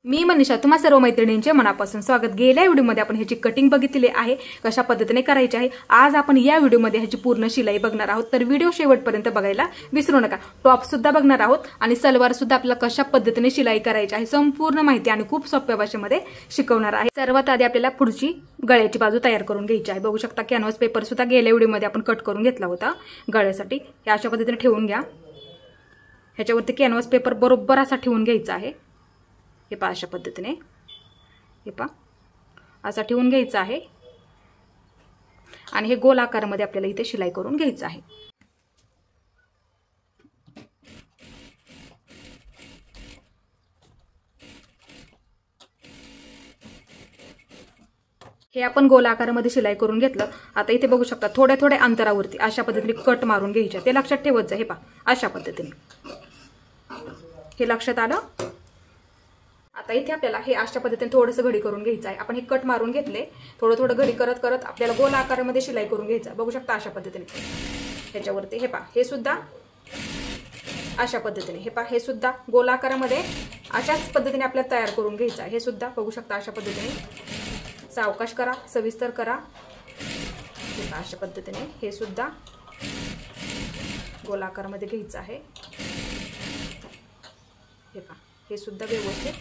मी मनीषा तुम्हा सर्व मैत्रिणींचे मनापासून स्वागत। गेल्या व्हिडिओमध्ये आपण ह्याची कटिंग बघितली आहे, कशा पद्धतीने करायची आहे। आज आपण या व्हिडिओमध्ये ह्याची पूर्ण शिलाई बघणार आहोत, तर व्हिडिओ शेवटपर्यंत बघायला विसरू नका। टॉप सुद्धा बघणार आहोत आणि सलवार सुद्धा आपल्याला कशा पद्धतीने शिलाई करायची आहे संपूर्ण माहिती आणि खूप सोप्या भाषेमध्ये शिकवणार आहे। सर्वात आधी आपल्याला पुढची गळ्याची बाजू तयार करून घ्यायची आहे। बघू शकता कॅनव्हास पेपर सुद्धा गेल्या व्हिडिओमध्ये आपण कट करून घेतला होता गळ्यासाठी। हे अशा पद्धतीने ठेवून घ्या। ह्याच्यावरती कॅनव्हास पेपर बरोबर असा ठेवून घ्यायचा आहे। हे पहा अशा पद्धतीने, हे पहा असा ठेवून घ्यायचा आहे आणि हे गोल आकारामध्ये आपल्याला इथे शिलाई करून घ्यायचं आहे। हे आपण गोल आकारामध्ये शिलाई करून घेतलं। आता इथे बघू शकता थोड्या थोड्या अंतरावरती अशा पद्धतीने कट मारून घ्यायचे, ते लक्षात ठेवायचं। हे पहा अशा पद्धतीने, हे लक्षात आलं। आता इथे आपल्याला हे अशा पद्धतीने थोडंसं घडी करून घ्यायचं आहे। आपण हे कट मारून घेतले, थोडं थोडं घडी करत करत आपल्याला गोल आकारामध्ये शिलाई करून घ्यायचं आहे। बघू शकता अशा पद्धतीने ह्याच्यावरती, हे पहा हे सुद्धा अशा पद्धतीने, हे पहा हे सुद्धा गोल आकारामध्ये अशाच पद्धतीने आपल्याला तयार करून घ्यायचं आहे। हे सुद्धा बघू शकता अशा पद्धतीने, सावकाश करा, सविस्तर करा। हे पहा अशा पद्धतीने हे सुद्धा गोल आकारामध्ये घ्यायचं आहे। हे पहा हे सुद्धा व्यवस्थित,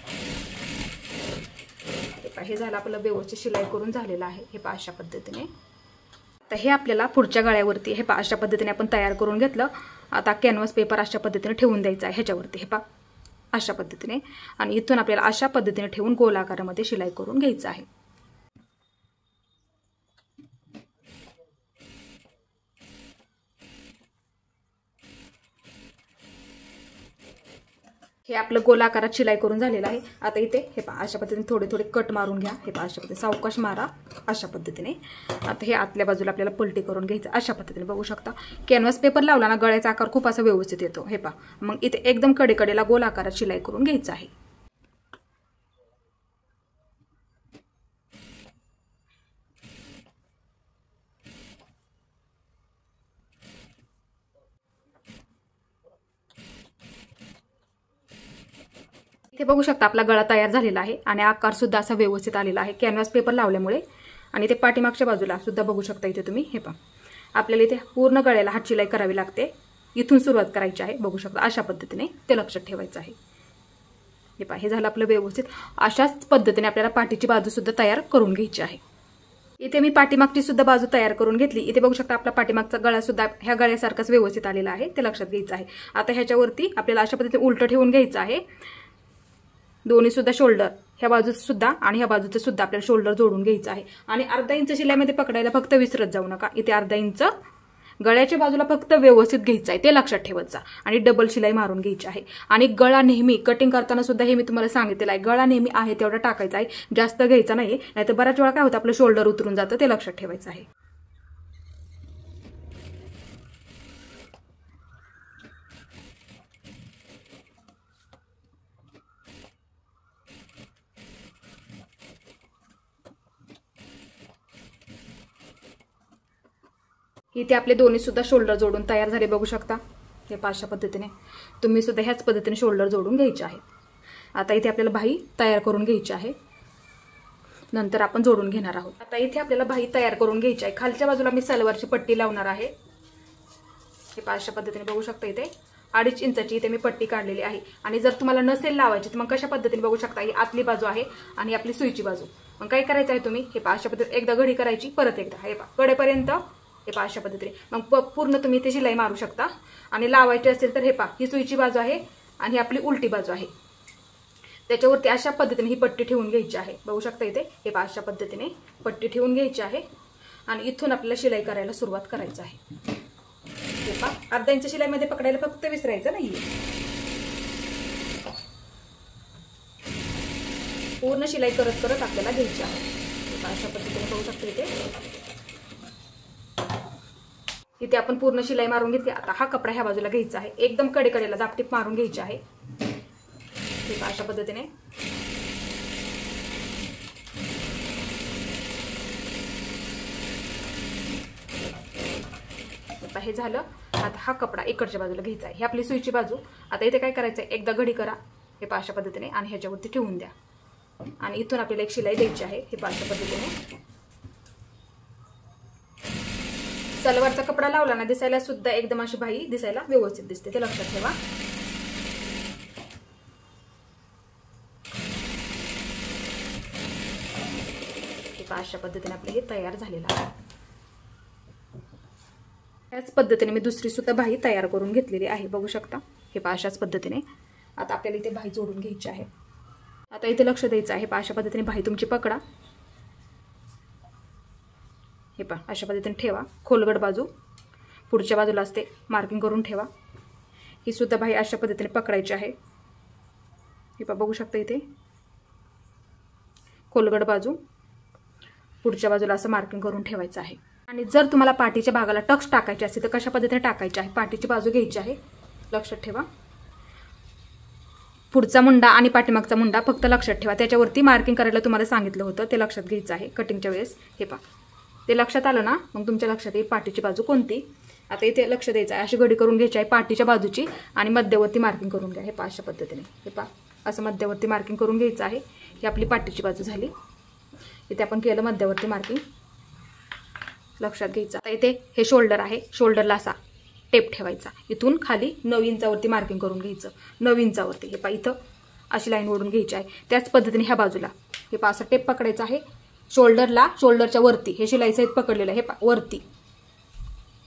हे पहा हे झालं आपलं व्यवस्थित शिलाई करून झालेलं आहे। हे पहा अशा पद्धतीने। तर हे आपल्याला पुढच्या गळ्यावरती हे पहा अशा पद्धतीने आपण तयार करून घेतलं। आता कॅनव्हास पेपर अशा पद्धतीने ठेवून द्यायचा आहे ह्याच्यावरती, हे पहा अशा पद्धतीने, आणि इथून आपल्याला अशा पद्धतीने ठेवून गोल आकारामध्ये शिलाई करून घ्यायचं आहे। हे आपलं गोल आकारात शिलाई करून झालेलं आहे। आता इथे हे पहा अशा पद्धतीने थोडे थोडे कट मारून घ्या। हे पहा अशा पद्धतीने सावकाश मारा अशा पद्धतीने। आता हे आतल्या बाजूला आपल्याला पलटी करून घ्यायचं अशा पद्धतीने। बघू शकता कॅनव्हास पेपर लावला ना गळ्याचा आकार खूप असा व्यवस्थित येतो। हे पहा मग इथे एकदम कडेकडेला गोल आकारात शिलाई करून घ्यायचं आहे। इथे बघू शकता आपला गळा तयार झालेला आहे आणि आकार सुद्धा असा व्यवस्थित आलेला आहे कॅनव्हास पेपर लावल्यामुळे। आणि ते पाठीमागच्या बाजूला सुद्धा बघू शकता इथे तुम्ही, हे पहा आपल्याला इथे पूर्ण गळ्याला हात शिलाई करावी लागते, इथून सुरुवात करायची आहे। बघू शकता अशा पद्धतीने ते लक्षात ठेवायचं आहे। हे पहा हे झालं आपलं व्यवस्थित। अशाच पद्धतीने आपल्याला पाठीची बाजू सुद्धा तयार करून घ्यायची आहे। इथे मी पाठीमागची सुद्धा बाजू तयार करून घेतली। इथे बघू शकता आपला पाठीमागचा गळा सुद्धा ह्या गळ्यासारखाच व्यवस्थित आलेला आहे, ते लक्षात घ्यायचं आहे। आता ह्याच्यावरती आपल्याला अशा पद्धतीने उलट ठेवून घ्यायचं आहे। दोन्ही सुद्धा शोल्डर, ह्या बाजूचं सुद्धा आणि ह्या बाजूचं सुद्धा आपल्याला शोल्डर जोडून घ्यायचं आहे। आणि अर्धा इंच शिलाईमध्ये पकडायला फक्त विसरत जाऊ नका। इथे अर्धा इंच गळ्याच्या बाजूला फक्त व्यवस्थित घ्यायचं आहे, ते लक्षात ठेवायचं आणि डबल शिलाई मारून घ्यायची आहे। आणि गळा नेहमी कटिंग करताना सुद्धा हे मी तुम्हाला सांगितलेलं आहे, गळा नेहमी आहे तेवढा टाकायचा आहे, जास्त घ्यायचा नाही, नाहीतर बऱ्याच वेळा काय होतं आपलं शोल्डर उतरून जातं, ते लक्षात ठेवायचं आहे। इथे आपले दोन्ही सुद्धा शोल्डर जोडून तयार झाले, बघू शकता। हे अशा पद्धतीने तुम्ही सुद्धा ह्याच पद्धतीने शोल्डर जोडून घ्यायचे आहेत। आता इथे आपल्याला बाही तयार करून घ्यायची आहे, नंतर आपण जोडून घेणार आहोत। आता इथे आपल्याला बाही तयार करून घ्यायची आहे। खालच्या बाजूला मी सलवारची पट्टी लावणार आहे। हे अशा पद्धतीने बघू शकता इथे 2.5 इंचाची इथे मी पट्टी काढलेली आहे। आणि जर तुम्हाला नसेल लावायची तर मग कशा पद्धतीने बघू शकता, ही आतली बाजू आहे आणि आपली सुईची बाजू। मग काय करायचं आहे तुम्ही, हे अशा पद्धतीने एकदा घडी करायची, परत एकदा हे कडेपर्यंत, हे पहा अशा पद्धतीने। मग पूर्ण तुम्ही इथे शिलाई मारू शकता। आणि लावायची असेल तर हे पहा ही सुईची बाजू आहे आणि ही आपली उलटी बाजू आहे, त्याच्यावरती अशा पद्धतीने ही पट्टी ठेवून घ्यायची आहे। बघू शकता इथे हे पहा अशा पद्धतीने पट्टी ठेवून घ्यायची आहे आणि इथून आपल्याला शिलाई करायला सुरुवात करायची आहे। हे पहा अर्धा इंच शिलाईमध्ये पकडायला फक्त विसरायचं नाहीये, पूर्ण शिलाई करत करत आपल्याला घ्यायची आहे। अशा पद्धतीने बघू शकता इथे आपण पूर्ण शिलाई मारून घेतली। आता हा कपडा ह्या बाजूला घ्यायचा आहे, एकदम कडेकडेला दापटीप मारून घ्यायची आहे। अशा पद्धतीने हे झालं। आता हा कपडा इकडच्या बाजूला घ्यायचा आहे, ही आपली सुईची बाजू। आता इथे काय करायचं आहे, एकदा घडी करा हे अशा पद्धतीने आणि ह्याच्यावरती ठेवून द्या। आणि इथून आपल्याला एक शिलाई द्यायची आहे। हे अशा पद्धतीने सलवारचा कपडा लावला ना दिसायला सुद्धा एकदम अशी बाही दिसायला व्यवस्थित दिसते, ते लक्षात ठेवा। अशा पद्धतीने आपलं हे तयार झालेलं आहे। याच पद्धतीने मी दुसरी सुद्धा बाही तयार करून घेतलेली आहे, बघू शकता। हे अशाच पद्धतीने आता आपल्याला इथे बाही जोडून घ्यायची आहे। आता इथे लक्ष द्यायचं आहे। अशा पद्धतीने बाही तुमची पकडा, हे अशा पद्धतीने ठेवा। खोलगट बाजू पुढच्या बाजूला असते, मार्किंग करून ठेवा। ही सुद्धा बाही अशा पद्धतीने पकडायची आहे। हे बघू शकता, इथे खोलगट बाजू पुढच्या बाजूला असं मार्किंग करून ठेवायचं आहे। आणि जर तुम्हाला पाठीच्या भागाला टक्स टाकायचे असेल तर कशा पद्धतीने टाकायचे आहे, पाठीची बाजू घ्यायची आहे, लक्षात ठेवा। पुढचा मुंडा आणि पाठीमागचा मुंडा फक्त लक्षात ठेवा, त्याच्यावरती मार्किंग करायला तुम्हाला सांगितलं होतं, ते लक्षात घ्यायचं आहे कटिंगच्या वेळेस। हे ते लक्षात आलं ना, मग तुमच्या लक्षात येईल पाठीची बाजू कोणती। आता इथे लक्ष द्यायचं आहे, अशी घडी करून घ्यायची आहे पाठीच्या बाजूची आणि मध्यवर्ती मार्किंग करून घ्या। हे अशा पद्धतीने हे असं मध्यवर्ती मार्किंग करून घ्यायचं आहे। ही आपली पाठीची बाजू झाली। इथे आपण केलं मध्यवर्ती मार्किंग, लक्षात घ्यायचं। आता इथे हे शोल्डर आहे, शोल्डरला असा टेप ठेवायचा, इथून खाली 9 इंचावरती मार्किंग करून घ्यायचं। 9 इंचावरती हे इथं अशी लाईन ओढून घ्यायची आहे। त्याच पद्धतीने ह्या बाजूला हे असं टेप पकडायचं आहे, शोल्डरला शोल्डरच्या वरती हे शिलाई सहित पकडलेलं आहे, हे वरती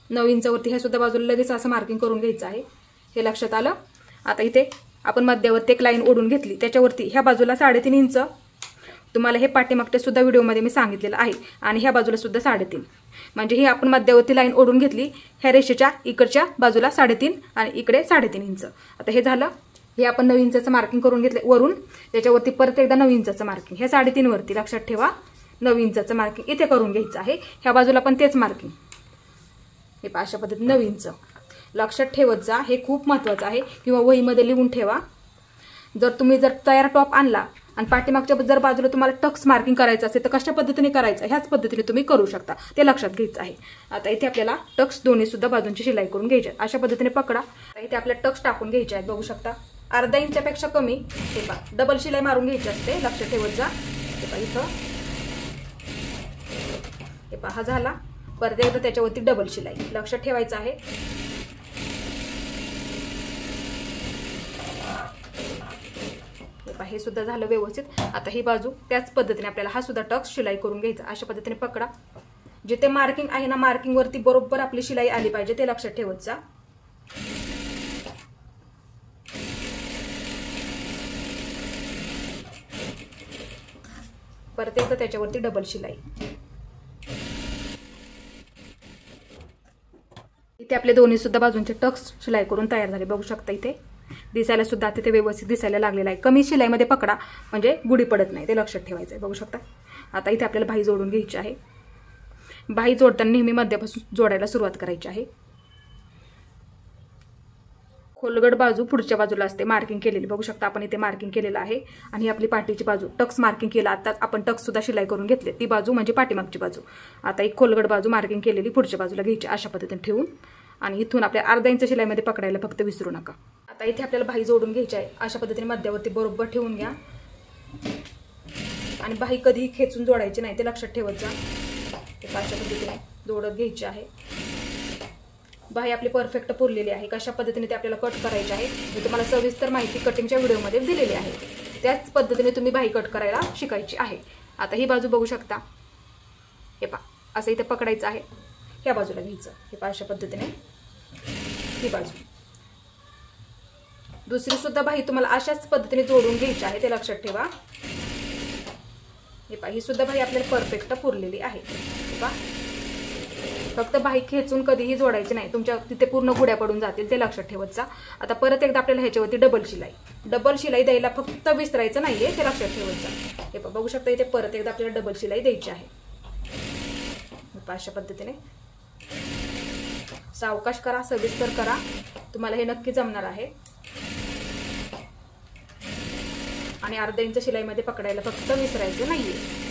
9 इंचावरती ह्या सुद्धा बाजूला लगेच असं मार्किंग करून घ्यायचं आहे। हे लक्षात आलं। आता इथे आपण मध्यवर्ती एक लाईन ओढून घेतली, त्याच्यावरती ह्या बाजूला 3.5 इंच, तुम्हाला हे पाठीमागच्या सुद्धा व्हिडिओमध्ये मी सांगितलेलं आहे, आणि ह्या बाजूला सुद्धा 3.5, म्हणजे ही आपण मध्यवर्ती लाईन ओढून घेतली, ह्या रेषेच्या इकडच्या बाजूला 3.5 आणि इकडे 3.5 इंच। आता हे झालं। हे आपण 9 इंचाचं मार्किंग करून घेतले वरून, त्याच्यावरती परत एकदा 9 इंचाचं मार्किंग, ह्या 3.5 वरती लक्षात ठेवा 9 इंचाचं मार्किंग इथे करून घ्यायचं आहे। ह्या बाजूला पण तेच मार्किंग, हे अशा पद्धतीने 9 इंच लक्षात ठेवत जा, हे खूप महत्त्वाचं आहे, किंवा वहीमध्ये लिहून ठेवा। जर तुम्ही तयार टॉप आणला आणि पाठीमागच्या जर बाजूला तुम्हाला टक्स मार्किंग करायचं असेल तर कशा पद्धतीने करायचं, ह्याच पद्धतीने तुम्ही करू शकता, ते लक्षात घ्यायचं आहे। आता इथे आपल्याला टक्स दोन्ही सुद्धा बाजूंची शिलाई करून घ्यायची आहे, अशा पद्धतीने पकडा। इथे आपल्याला टक्स टाकून घ्यायचे आहेत, बघू शकता, अर्धा इंचापेक्षा कमी। हे डबल शिलाई मारून घ्यायची असते, लक्षात ठेवत जा। हे इथं हे हा झाला, परत एकदा त्याच्यावरती डबल शिलाई, लक्षात ठेवायचं आहे। हे सुद्धा झालं व्यवस्थित। आता ही बाजू त्याच पद्धतीने आपल्याला हा सुद्धा टक्स शिलाई करून घ्यायचा, अशा पद्धतीने पकडा। जिथे मार्किंग आहे ना, मार्किंग वरती बरोबर आपली शिलाई आली पाहिजे, ते लक्षात ठेवत जा। परत एकदा त्याच्यावरती डबल शिलाई। इथे आपले दोन्ही सुद्धा बाजूंचे टक्स शिलाई करून तयार झाले, बघू शकता। इथे दिसायला सुद्धा तिथे व्यवस्थित दिसायला लागलेला आहे। कमी शिलाईमध्ये पकडा म्हणजे गुढी पडत नाही, ते लक्षात ठेवायचं आहे, बघू शकता। आता इथे आपल्याला बाही जोडून घ्यायची आहे। बाही जोडताना नेहमी मध्यापासून जोडायला सुरुवात करायची आहे। खोलगट बाजू पुढच्या बाजूला असते मार्किंग केलेली, बघू शकता आपण इथे मार्किंग केलेलं आहे। आणि ही आपली पाठीची बाजू टक्स मार्किंग केला, आता आपण टक्स सुद्धा शिलाई करून घेतले, ती बाजू म्हणजे पाठीमागची बाजू। आता एक खोलगट बाजू मार्किंग केलेली पुढच्या बाजूला घ्यायची, अशा पद्धतीने ठेवून, आणि इथून आपल्या अर्धा इंच शिलाईमध्ये पकडायला फक्त विसरू नका। आता इथे आपल्याला बाही जोडून घ्यायची आहे, अशा पद्धतीने मध्यावरती बरोबर ठेवून घ्या, आणि बाही कधीही खेचून जोडायची नाही, ते लक्षात ठेवत जा। अशा पद्धतीने जोडत घ्यायची आहे। बाही आपली परफेक्ट पुरलेली आहे, कशा पद्धतीने ते आपल्याला कट करायचे आहे मी तुम्हाला सविस्तर माहिती कटिंगच्या व्हिडिओमध्ये दिलेली आहे, त्याच पद्धतीने तुम्ही बाही कट करायला शिकायची आहे। आता ही बाजू बघू शकता, हे असं इथे पकडायचं आहे, ह्या बाजूला घ्यायचं, हे अशा पद्धतीने ही बाजू। दुसरी सुद्धा बाही तुम्हाला अशाच पद्धतीने जोडून घ्यायची आहे, ते लक्षात ठेवा। हे ही सुद्धा बाही आपल्याला परफेक्ट पुरलेली आहे। फक्त बाही खेचून कधीही जोडायची नाही, तुमच्या तिथे पूर्ण गुड्या पडून जातील, ते लक्षात ठेवत जा। आता परत एकदा आपल्याला ह्याच्यावरती डबल शिलाई द्यायला फक्त विसरायचं नाहीये, ते लक्षात ठेवत जा। हे बघू शकता, इथे परत एकदा आपल्याला डबल शिलाई द्यायची आहे, अशा पद्धतीने। सावकाश करा, सविस्तर करा, तुम्हाला हे नक्की जमणार आहे। आणि अर्धा इंच शिलाईमध्ये पकडायला फक्त विसरायचं नाहीये।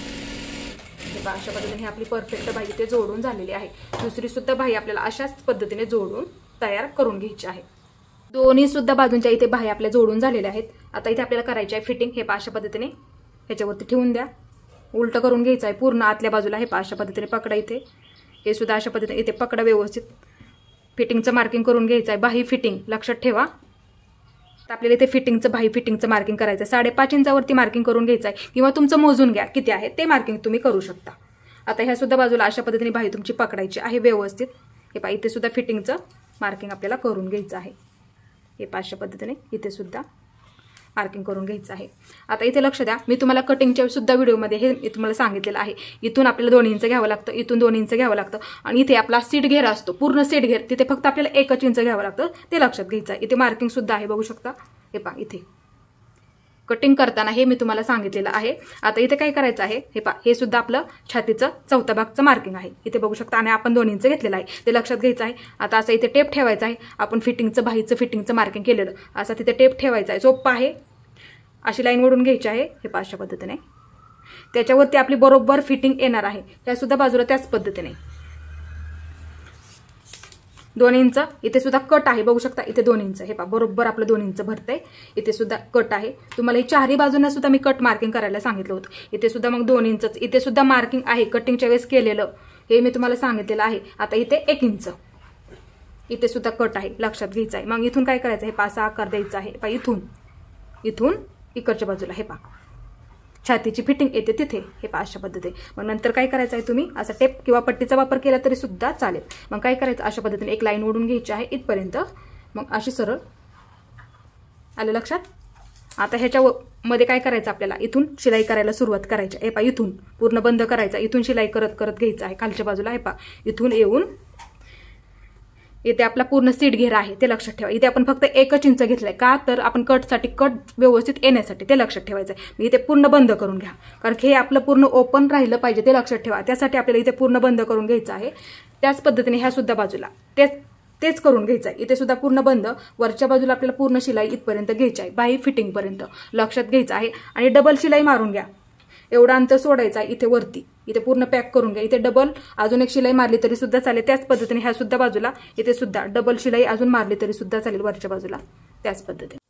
अशा पद्धतीने आपली परफेक्ट बाही इथे जोडून झालेली आहे। दुसरी सुद्धा बाही आपल्याला अशाच पद्धतीने जोडून तयार करून घ्यायची आहे। दोन्ही सुद्धा बाजूंच्या इथे बाही आपल्या जोडून झालेल्या आहेत। आता इथे आपल्याला करायची आहे फिटिंग, हे अशा पद्धतीने ह्याच्यावरती ठेवून द्या, उलटं करून घ्यायचं आहे पूर्ण आतल्या बाजूला. हे पहा अशा पद्धतीने पकडा इथे, हे सुद्धा अशा पद्धतीने इथे पकडा व्यवस्थित. फिटिंगचं मार्किंग करून घ्यायचं आहे, बाही फिटिंग लक्षात ठेवा. तर आपल्याला इथे फिटिंगचं बाही फिटिंगचं मार्किंग करायचं आहे. 5.5 इंचावरती मार्किंग करून घ्यायचं आहे, किंवा तुमचं मोजून घ्या किती आहे ते मार्किंग तुम्ही करू शकता. आता ह्या सुद्धा बाजूला अशा पद्धतीने बाही तुमची पकडायची आहे व्यवस्थित. हे पहा इथे सुद्धा फिटिंगचं मार्किंग आपल्याला करून घ्यायचं आहे. हे पहा अशा पद्धतीने इथे सुद्धा मार्किंग करून घ्यायचं आहे. आता इथे लक्ष द्या, मी तुम्हाला कटिंगच्या सुद्धा व्हिडिओमध्ये हे तुम्हाला सांगितलेलं आहे. इथून आपल्याला 2 इंच घ्यावं लागतं, इथून 2 इंच घ्यावं लागतं, आणि इथे आपला सीट घेर असतो पूर्ण सीट घेर, तिथे फक्त आपल्याला 1 इंच घ्यावं लागतं, ते लक्षात घ्यायचं आहे. इथे मार्किंग सुद्धा आहे बघू शकता. हे पहा इथे कटिंग करताना हे मी तुम्हाला सांगितलेलं आहे. आता इथे काय करायचं आहे, हे पहा हे सुद्धा आपलं छातीचं चौथा भागचं मार्किंग आहे इथे बघू शकता, आणि आपण 2 इंच घेतलेलं आहे ते लक्षात घ्यायचं आहे. आता असं इथे टेप ठेवायचा आहे, आपण फिटिंगचं बाहीचं फिटिंगचं मार्किंग केलेलं असं तिथे टेप ठेवायचं आहे. सोपं आहे. अशी लाईन ओढून घ्यायची आहे हे पहा अशा पद्धतीने, त्याच्यावरती आपली बरोबर फिटिंग येणार आहे. त्या सुद्धा बाजूला त्याच पद्धतीने 2 इंच इथे सुद्धा कट आहे बघू शकता. इथे 2 इंच हे पहा बरोबर आपलं 2 इंच भरतंय. इथे सुद्धा कट आहे. तुम्हाला ही चारही बाजूंना सुद्धा मी कट मार्किंग करायला सांगितलं होतं. इथे सुद्धा मग 2 इंच इथे सुद्धा मार्किंग आहे कटिंगच्या वेळेस केलेलं, हे मी तुम्हाला सांगितलेलं आहे. आता इथे 1 इंच इथे सुद्धा कट आहे लक्षात घ्यायचं आहे. मग इथून काय करायचं, हे पहा असा आकार द्यायचा आहे. पहा इथून इकडच्या बाजूला हे पहा छातीची फिटिंग येते तिथे, हे पहा अशा पद्धतीने. मग नंतर काय करायचं आहे, तुम्ही असा टेप किंवा पट्टीचा वापर केला तरी सुद्धा चालेल. मग काय करायचं, अशा पद्धतीने एक लाईन ओढून घ्यायची आहे इथपर्यंत, मग अशी सरळ आलं लक्षात. आता ह्याच्या मध्ये काय करायचं, आपल्याला इथून शिलाई करायला सुरुवात करायची. हे पहा इथून पूर्ण बंद करायचा, इथून शिलाई करत करत घ्यायचं आहे खालच्या बाजूला. हे पहा इथून येऊन इथे आपला पूर्ण सीट घेर आहे ते लक्षात ठेवा. इथे आपण फक्त 1 इंच घेतलंय का, तर आपण कटसाठी कट व्यवस्थित येण्यासाठी ते लक्षात ठेवायचं आहे. मी इथे पूर्ण बंद करून घ्या, कारण हे आपलं पूर्ण ओपन राहिलं पाहिजे ते लक्षात ठेवा. त्यासाठी आपल्याला इथे पूर्ण बंद करून घ्यायचं आहे. त्याच पद्धतीने ह्या सुद्धा बाजूला तेच करून घ्यायचं आहे. इथे सुद्धा पूर्ण बंद, वरच्या बाजूला आपल्याला पूर्ण शिलाई इथपर्यंत घ्यायची आहे, बाही फिटिंग पर्यंत लक्षात घ्यायचं आहे. आणि डबल शिलाई मारून घ्या, एवढा अंतर सोडायचा आहे इथे वरती. इथे पूर्ण पॅक करून घ्या. इथे डबल अजून एक शिलाई मारली तरी सुद्धा चालेल. त्याच पद्धतीने ह्या सुद्धा बाजूला इथे सुद्धा डबल शिलाई अजून मारली तरी सुद्धा चालेल वरच्या बाजूला त्याच पद्धतीने.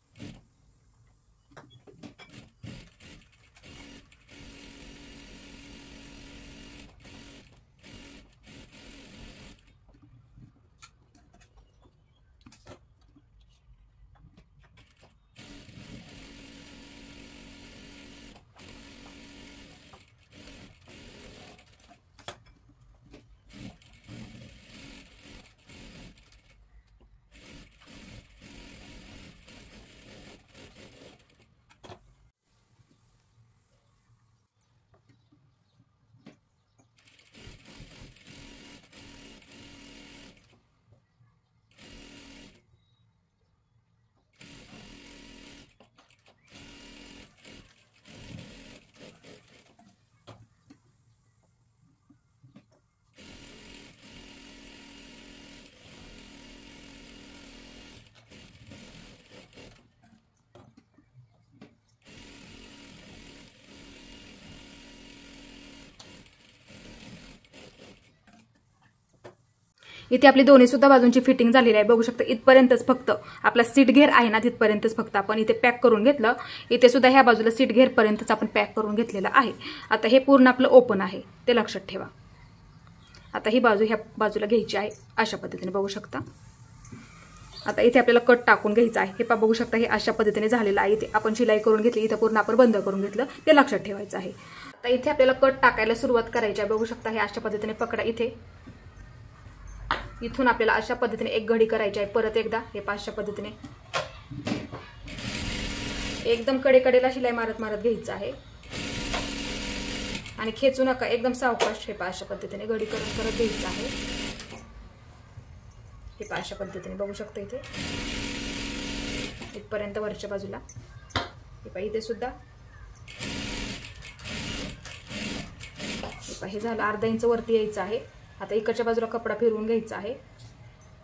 इथे आपली दोन्ही सुद्धा बाजूंची फिटिंग झालेली आहे बघू शकता. इथपर्यंतच फक्त आपला सीट घेर आहे ना, तिथपर्यंतच फक्त आपण इथे पॅक करून घेतलं. इथे सुद्धा ह्या बाजूला सीट घेर पर्यंतच आपण पॅक करून घेतलेलं आहे. आता हे पूर्ण आपलं ओपन आहे ते लक्षात ठेवा. आता ही बाजू ह्या बाजूला घ्यायची आहे अशा पद्धतीने बघू शकता. आता इथे आपल्याला कट टाकून घ्यायचा आहे. हे पहा बघू शकता, हे अशा पद्धतीने झालेलं आहे. इथे आपण शिलाई करून घेतली, इथे पूर्ण आपण बंद करून घेतलं ते लक्षात ठेवायचं आहे. आता इथे आपल्याला कट टाकायला सुरुवात करायची आहे बघू शकता. हे अशा पद्धतीने पकडा. इथून आपल्याला अशा पद्धतीने एक घडी करायची आहे. परत एकदा हे अशा पद्धतीने एकदम कडेकडेला शिलाई मारत मारत घ्यायचं आहे आणि खेचू नका, एकदम सावकाश हे अशा पद्धतीने घडी करत करत घ्यायचं आहे. हे अशा पद्धतीने बघू शकता. इथे इथपर्यंत वरच्या बाजूला हे इथे सुद्धा हे झालं. अर्धा इंच वरती यायचं आहे. आता इकडच्या बाजूला कपडा फिरवून घ्यायचा आहे.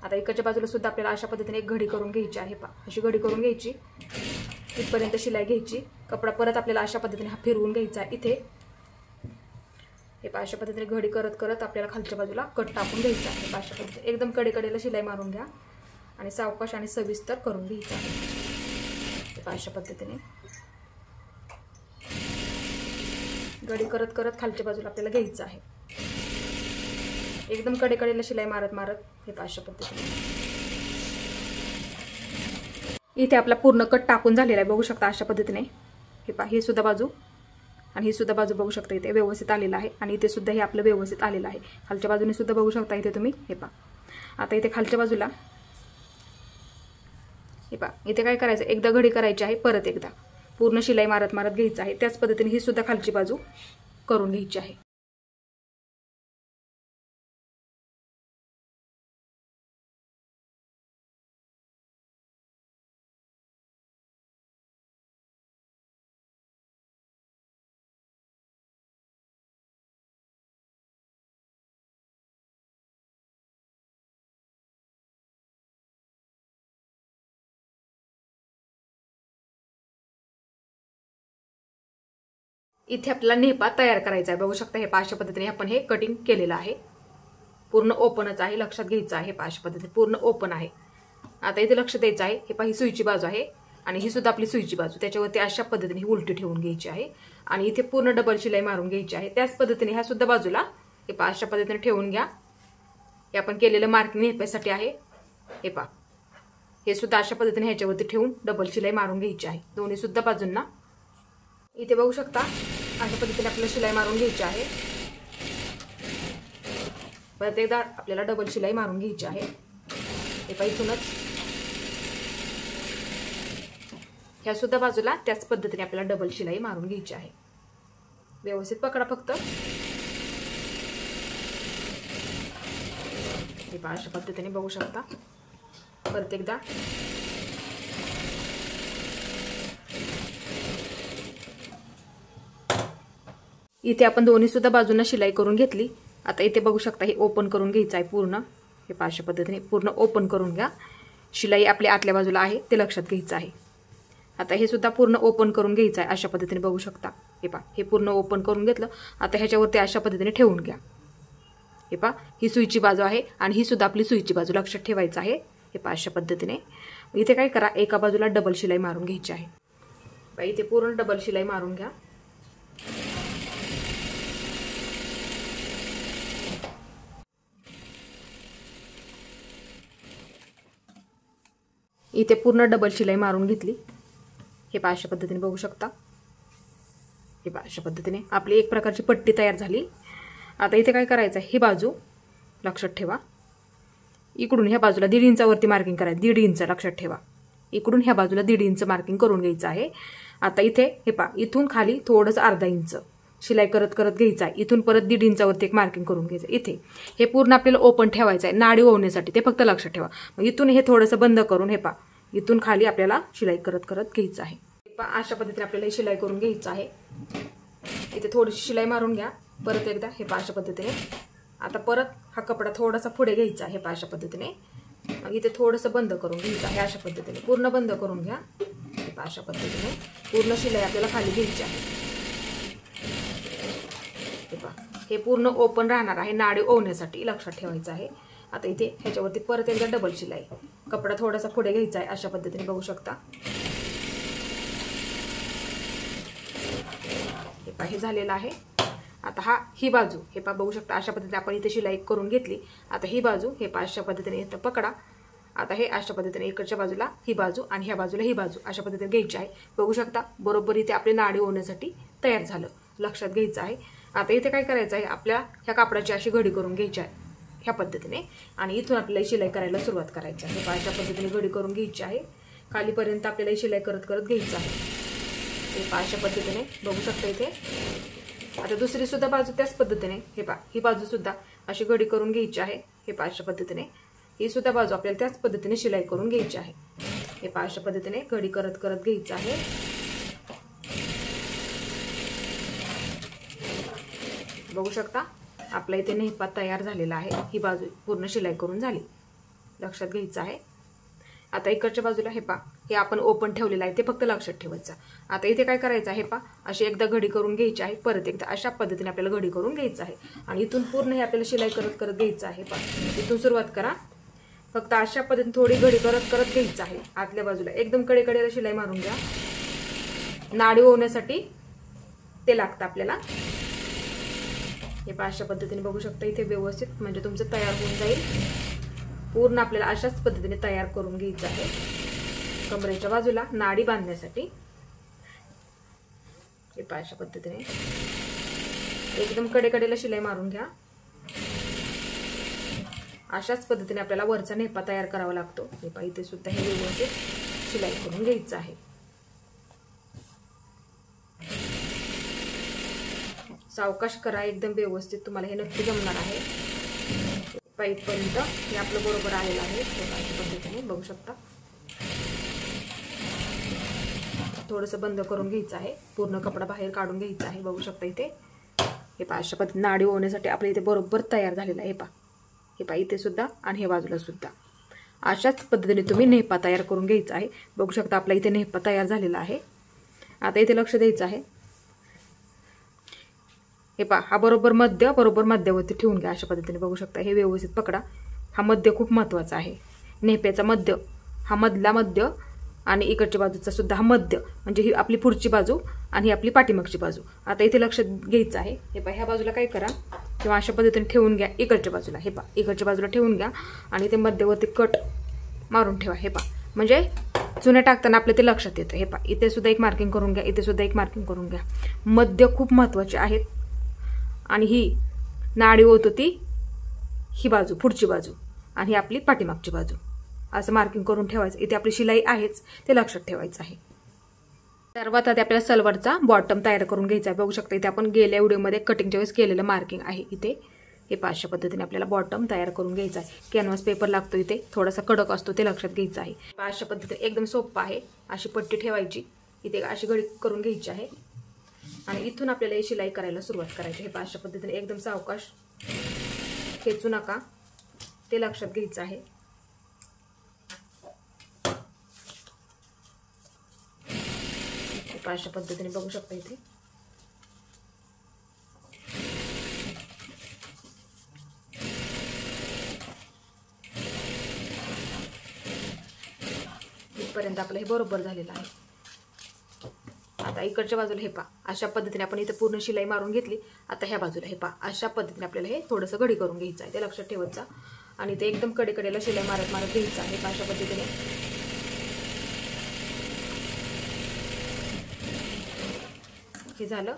आता इकडच्या बाजूला सुद्धा आपल्याला अशा पद्धतीने एक घडी करून घ्यायची आहे. अशी घडी करून घ्यायची, इथपर्यंत शिलाई घ्यायची. कपडा परत आपल्याला अशा पद्धतीने हा फिरवून घ्यायचा आहे. इथे हे अशा पद्धतीने घडी करत करत आपल्याला खालच्या बाजूला कट टाकून घ्यायचा आहे. अशा पद्धतीने एकदम कडेकडेला शिलाई मारून घ्या आणि सावकाश आणि सविस्तर करून घ्यायचं आहे. अशा पद्धतीने घडी करत करत खालच्या बाजूला आपल्याला घ्यायचं आहे. एकदम कडेकडेला शिलाई मारत मारत हे अशा पद्धतीने. इथे आपला पूर्ण कट टाकून झालेला आहे, बघू शकता अशा पद्धतीने. हे पहा, ही सुद्धा बाजू आणि ही सुद्धा बाजू बघू शकता इथे व्यवस्थित आलेलं आहे. आणि इथे सुद्धा हे आपलं व्यवस्थित आलेलं आहे. खालच्या बाजूने सुद्धा बघू शकता इथे तुम्ही. हे पहा, आता इथे खालच्या बाजूला हे पहा, इथे काय करायचं, एकदा घडी करायची आहे, परत एकदा पूर्ण शिलाई मारत मारत घ्यायचं आहे. त्याच पद्धतीने ही सुद्धा खालची बाजू करून घ्यायची आहे. इथे आपल्याला नेपा तयार करायचा आहे, बघू शकता. हे अशा पद्धतीने आपण हे कटिंग केलेलं आहे. पूर्ण ओपनच आहे, लक्षात घ्यायचं आहे. अशा पद्धतीने पूर्ण ओपन आहे. आता इथे लक्ष द्यायचं आहे. हे ही सुईची बाजू आहे आणि ही सुद्धा आपली सुईची बाजू, त्याच्यावरती अशा पद्धतीने ही उलटी ठेवून घ्यायची आहे आणि इथे पूर्ण डबल शिलाई मारून घ्यायची आहे. त्याच पद्धतीने ह्या सुद्धा बाजूला हे अशा पद्धतीने ठेवून घ्या. हे आपण केलेलं मार्किंग नेपासाठी आहे. हे पहा, हे सुद्धा अशा पद्धतीने ह्याच्यावरती ठेवून डबल शिलाई मारून घ्यायची आहे दोन्ही सुद्धा बाजूंना. इथे बघू शकता अशा पद्धतीने आपल्याला शिलाई मारून घ्यायची आहे. परत एकदा आपल्याला डबल शिलाई मारून घ्यायची आहे. हे पहा, इथूनच ह्या सुद्धा बाजूला त्याच पद्धतीने आपल्याला डबल शिलाई मारून घ्यायची आहे. व्यवस्थित पकडा फक्त. हे पहा, अशा पद्धतीने बघू शकता. परत एकदा इथे आपण दोन्ही सुद्धा बाजूंना शिलाई करून घेतली. आता इथे बघू शकता हे ओपन करून घ्यायचं आहे पूर्ण. हे अशा पद्धतीने पूर्ण ओपन करून घ्या. शिलाई आपल्या आतल्या बाजूला आहे ते लक्षात घ्यायचं आहे. आता हे सुद्धा पूर्ण ओपन करून घ्यायचं आहे अशा पद्धतीने बघू शकता. हे पहा, हे पूर्ण ओपन करून घेतलं. आता ह्याच्यावरती अशा पद्धतीने ठेवून घ्या. हे पहा, ही सुईची बाजू आहे आणि ही सुद्धा आपली सुईची बाजू लक्षात ठेवायचं आहे. हे पहा, अशा पद्धतीने इथे काय करा, एका बाजूला डबल शिलाई मारून घ्यायची आहे. पहा, इथे पूर्ण डबल शिलाई मारून घ्या. इथे पूर्ण डबल शिलाई मारून घेतली. हे पहा, अशा पद्धतीने बघू शकता. हे पहा, अशा पद्धतीने आपली एक प्रकारची पट्टी तयार झाली. आता इथे काय करायचं, ही बाजू लक्षात ठेवा. इकडून ह्या बाजूला 1.5 इंचावरती मार्किंग करायचं. 1.5 इंच लक्षात ठेवा. इकडून ह्या बाजूला 1.5 इंच मार्किंग करून घ्यायचं आहे. आता इथे हे पहा, इथून खाली थोडंसं अर्धा इंच शिलाई करत करत घ्यायचं आहे. इथून परत 1.5 इंचावरती एक मार्किंग करून घ्यायचं. इथे हे पूर्ण आपल्याला ओपन ठेवायचं आहे नाडी ओवण्यासाठी, ते फक्त लक्षात ठेवा. मग इथून हे थोडंसं बंद करून हे पहा, इथून खाली आपल्याला शिलाई करत करत घ्यायचं आहे. अशा पद्धतीने आपल्याला ही शिलाई करून घ्यायचं आहे. इथे थोडीशी शिलाई मारून घ्या. परत एकदा हे पहा, अशा पद्धतीने. आता परत हा कपडा थोडासा पुढे घ्यायचा आहे. अशा पद्धतीने मग इथे थोडंसं बंद करून घ्यायचं आहे. अशा पद्धतीने पूर्ण बंद करून घ्या. अशा पद्धतीने पूर्ण शिलाई आपल्याला खाली घ्यायची आहे. हे पूर्ण ओपन राहणार आहे नाडी ओवण्यासाठी, लक्षात ठेवायचं आहे. आता इथे ह्याच्यावरती परत एकदा डबल शिलाई, कपडा थोडासा पुढे घ्यायचा आहे. अशा पद्धतीने बघू शकता. हे पहा, हे झालेलं आहे. आता ही बाजू हे पहा, बघू शकता. अशा पद्धतीने आपण इथे शिलाई करून घेतली. आता ही बाजू हे पहा, अशा पद्धतीने इथं पकडा. आता हे अशा पद्धतीने इकडच्या बाजूला ही बाजू आणि ह्या बाजूला ही बाजू अशा पद्धतीने घ्यायची आहे. बघू शकता, बरोबर इथे आपली नाडी ओवण्यासाठी तयार झालं, लक्षात घ्यायचं आहे. आता इथे काय करायचं आहे, आपल्या ह्या कापडाची अशी घडी करून घ्यायची आहे ह्या पद्धतीने आणि इथून आपल्याला शिलाई करायला सुरुवात करायची आहे. अशा पद्धतीने घडी करून घ्यायची आहे. खालीपर्यंत आपल्याला शिलाई करत करत घ्यायचं आहे. हे पहा, अशा पद्धतीने बघू शकता इथे. आता दुसरी सुद्धा बाजू त्याच पद्धतीने हे पहा, ही बाजू सुद्धा अशी घडी करून घ्यायची आहे. हे पहा, अशा पद्धतीने ही सुद्धा बाजू आपल्याला त्याच पद्धतीने शिलाई करून घ्यायची आहे. हे पहा, अशा पद्धतीने घडी करत करत घ्यायचं आहे. बघू शकता, आपला इथे नेहपा तयार झालेला आहे. ही बाजू पूर्ण शिलाई करून झाली, लक्षात घ्यायचं आहे. आता इकडच्या बाजूला हे पहा, हे आपण ओपन ठेवलेलं आहे ते फक्त लक्षात ठेवायचं. आता इथे काय करायचं आहे, पहा, अशी एकदा घडी करून घ्यायची आहे. परत एकदा अशा पद्धतीने आपल्याला घडी करून घ्यायचं आहे आणि इथून पूर्ण हे आपल्याला शिलाई करत करत घ्यायचं आहे. पहा, इथून सुरुवात करा. फक्त अशा पद्धतीने थोडी घडी करत करत घ्यायचं आहे. आतल्या बाजूला एकदम कडेकडेला शिलाई मारून घ्या. नाडी ओवण्यासाठी ते लागतं आपल्याला. हे पहा अशा पद्धतीने बघू शकता इथे व्यवस्थित म्हणजे तुमचं तयार होऊन जाईल. पूर्ण आपल्याला अशाच पद्धतीने तयार करून घ्यायचं आहे. कमरेच्या बाजूला नाडी बांधण्यासाठी हे पहा अशा पद्धतीने एकदम कडेकडेला शिलाई मारून घ्या. अशाच पद्धतीने आपल्याला वरचा नेपा तयार करावा लागतो. हे पहा इथे सुद्धा हे व्यवस्थित शिलाई करून घ्यायचं आहे. सावकाश करा, एकदम व्यवस्थित, तुम्हाला हे नक्की जमणार आहे. पाईपर्यंत हे आपलं बरोबर आलेलं आहे. अशा पद्धतीने बघू शकता. थोडंसं बंद करून घ्यायचं आहे. पूर्ण कपडा बाहेर काढून घ्यायचा आहे. बघू शकता इथे हे पहा अशा पद्धतीने नाडी होण्यासाठी आपल्या इथे बरोबर तयार झालेलं आहे. हे पहा इथे सुद्धा आणि हे बाजूला सुद्धा अशाच पद्धतीने तुम्ही नेपा तयार करून घ्यायचा आहे. बघू शकता आपला इथे नेपा तयार झालेला आहे. आता इथे लक्ष द्यायचं आहे. हे पहा हा बरोबर मध्यावरती ठेवून घ्या. अशा पद्धतीने बघू शकता. हे व्यवस्थित पकडा. हा मध्य खूप महत्त्वाचा आहे. नेप्याचा मध्य हा मधला मध्य आणि इकडच्या बाजूचा सुद्धा हा मध्य, म्हणजे ही आपली पुढची बाजू आणि ही आपली पाठीमागची बाजू. आता इथे लक्ष घ्यायचं आहे. हे पहा ह्या बाजूला काय करा किंवा अशा पद्धतीने ठेवून घ्या इकडच्या बाजूला. हे पहा इकडच्या बाजूला ठेवून घ्या आणि ते मध्यवरती कट मारून ठेवा. हे पहा म्हणजे चुन्या टाकताना आपल्या ते लक्षात येतं. हे पहा इथे सुद्धा एक मार्किंग करून घ्या, इथे सुद्धा एक मार्किंग करून घ्या. मध्य खूप महत्त्वाचे आहेत. आणि ही नाडी होत होती ही बाजू पुढची बाजू आणि ही आपली पाठीमागची बाजू, असं मार्किंग करून ठेवायचं. इथे आपली शिलाई आहेच ते लक्षात ठेवायचं आहे. सर्वात आधी आपल्याला सलवारचा बॉटम तयार करून घ्यायचा आहे. बघू शकता इथे आपण गेल्या व्हिडिओमध्ये कटिंगच्या वेळेस केलेलं मार्किंग आहे. इथे हे अशा पद्धतीने आपल्याला बॉटम तयार करून घ्यायचा आहे. कॅनव्हास पेपर लागतो इथे, थोडासा कडक असतो ते लक्षात घ्यायचं आहे. अशा पद्धतीने एकदम सोपं आहे. अशी पट्टी ठेवायची, इथे अशी घडी करून घ्यायची आहे आणि इथून आपल्याला ही शिलाई करायला सुरुवात करायची. हे अशा पद्धतीने एकदम सावकाश, खेचू नका ते लक्षात घ्यायचं आहे. अशा पद्धतीने बघू शकता इथे इथपर्यंत आपलं हे बरोबर झालेलं आहे. आता इकडच्या बाजूला हे पहा अशा पद्धतीने आपण इथे पूर्ण शिलाई मारून घेतली. आता ह्या बाजूला हे पहा अशा पद्धतीने आपल्याला हे थोडंसं घडी करून घ्यायचं आहे, ते लक्षात ठेवायचं आणि ते एकदम कडेकडेला शिलाई मारत मारत घ्यायचं आहे. अशा पद्धतीने हे झालं.